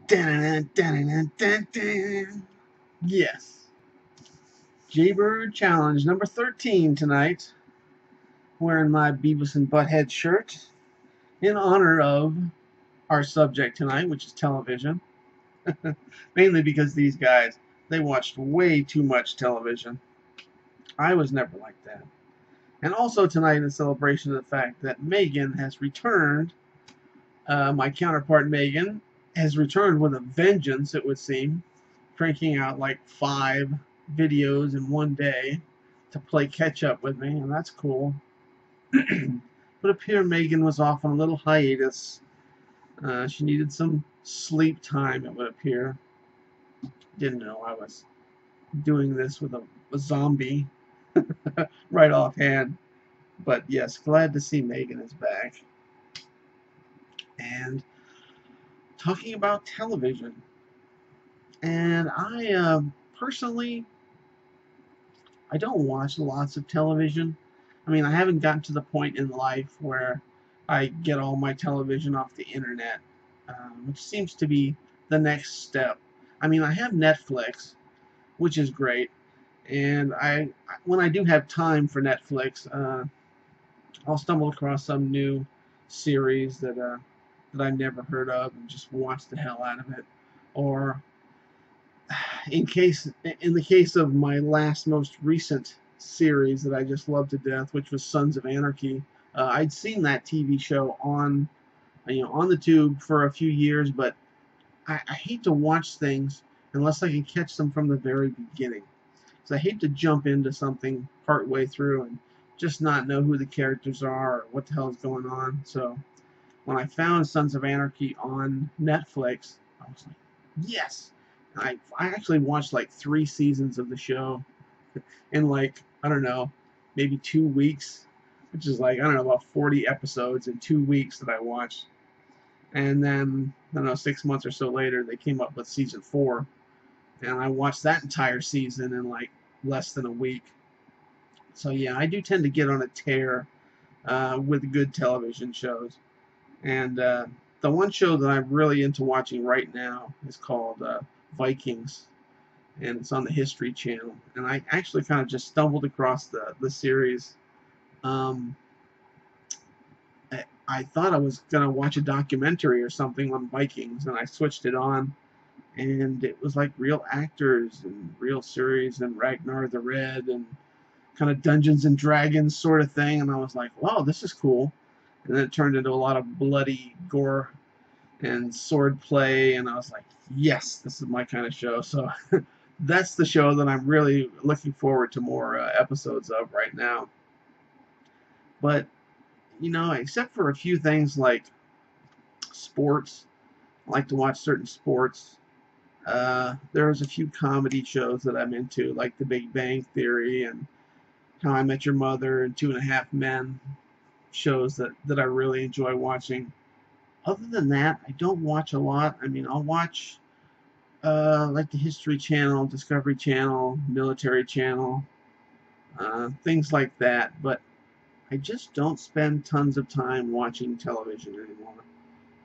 Dun, dun, dun, dun, dun. Yes. Jaybird Challenge number 13 tonight. Wearing my Beavis and Butthead shirt in honor of our subject tonight, which is television. Mainly because these guys, they watched way too much television. I was never like that. And also tonight in celebration of the fact that Megan has returned, my counterpart Megan has returned with a vengeance, it would seem, cranking out like 5 videos in one day to play catch up with me, and that's cool. But up here, Megan was off on a little hiatus. She needed some sleep time, it would appear. Didn't know I was doing this with a zombie right offhand. But yes, glad to see Megan is back. And talking about television. And I personally, I don't watch lots of television. I mean, I haven't gotten to the point in life where I get all my television off the internet, which seems to be the next step. I mean, I have Netflix, which is great, and when I do have time for Netflix, I'll stumble across some new series that I never heard of and just watch the hell out of it. Or in the case of my most recent series that I just loved to death, which was Sons of Anarchy, I'd seen that TV show on the tube for a few years, but I hate to watch things unless I can catch them from the very beginning. So I hate to jump into something partway through and just not know who the characters are or what the hell is going on. So when I found Sons of Anarchy on Netflix, I was like, yes! I actually watched like 3 seasons of the show in like, I don't know, maybe 2 weeks, which is like, I don't know, about 40 episodes in 2 weeks that I watched. And then, I don't know, 6 months or so later, they came up with season 4, and I watched that entire season in like less than a week. So yeah, I do tend to get on a tear with good television shows. And the one show that I'm really into watching right now is called Vikings, and it's on the History Channel. And I actually kind of just stumbled across the series. I thought I was going to watch a documentary or something on Vikings, and I switched it on, and it was like real actors and real series and Ragnar the Red and kind of Dungeons and Dragons sort of thing, and I was like, wow, this is cool. And then it turned into a lot of bloody gore and sword play, and I was like, yes, this is my kind of show. So that's the show that I'm really looking forward to more episodes of right now. But except for a few things like sports, I like to watch certain sports. There's a few comedy shows that I'm into, like The Big Bang Theory and How I Met Your Mother and 2.5 Men, shows that I really enjoy watching. Other than that, I don't watch a lot. I mean, I'll watch like the History Channel, Discovery Channel, Military Channel, things like that, but I just don't spend tons of time watching television anymore.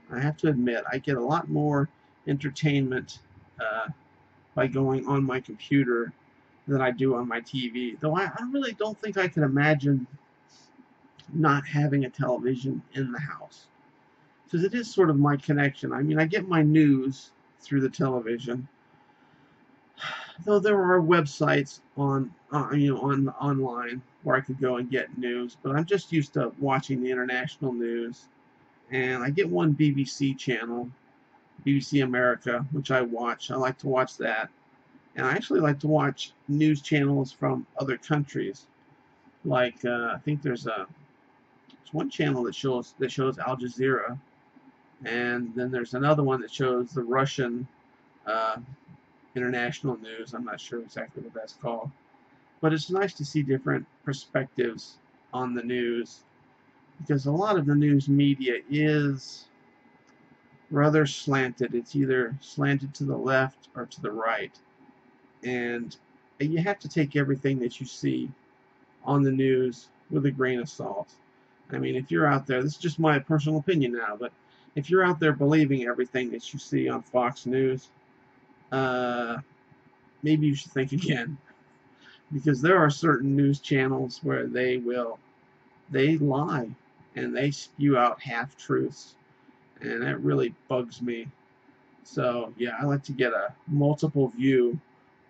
I have to admit, I get a lot more entertainment by going on my computer than I do on my TV. Though I really don't think I can imagine not having a television in the house, because it is sort of my connection. I mean, I get my news through the television, though there are websites online where I could go and get news, but I'm just used to watching the international news. And I get one BBC channel, BBC America, which I watch. I like to watch that. And I actually like to watch news channels from other countries. Like I think there's one channel that shows Al Jazeera, and then there's another one that shows the Russian international news. I'm not sure exactly what that's called, but it's nice to see different perspectives on the news, because a lot of the news media is rather slanted. It's either slanted to the left or to the right, and you have to take everything that you see on the news with a grain of salt. I mean, if you're out there, this is just my personal opinion now, but if you're out there believing everything that you see on Fox News, maybe you should think again, because there are certain news channels where they lie and they spew out half truths, and that really bugs me. So yeah, I like to get a multiple view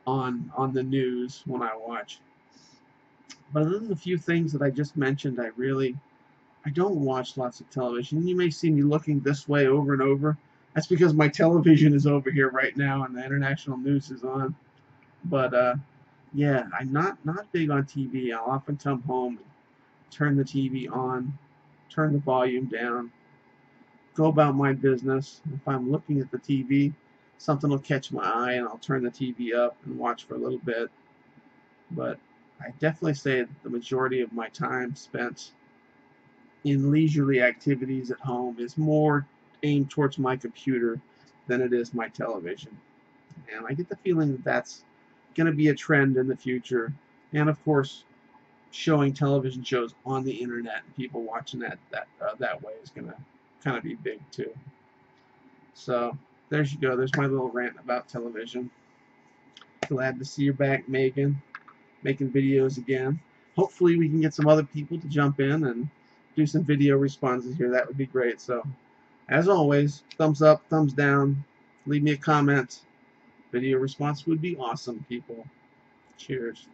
on the news when I watch. But other than the few things that I just mentioned, I don't watch lots of television. You may see me looking this way over and over. That's because my television is over here right now and the international news is on. But yeah, I'm not big on TV. I'll often come home and turn the TV on, turn the volume down, go about my business. If I'm looking at the TV, something will catch my eye and I'll turn the TV up and watch for a little bit. But I definitely say that the majority of my time spent in leisurely activities at home is more aimed towards my computer than it is my television. And I get the feeling that that's going to be a trend in the future. And of course, showing television shows on the internet and people watching that way is going to kind of be big too. So there you go. There's my little rant about television. Glad to see you're back, Megan, making videos again. Hopefully we can get some other people to jump in and do some video responses here. That would be great. So as always, thumbs up, thumbs down, leave me a comment. Video response would be awesome, people. Cheers.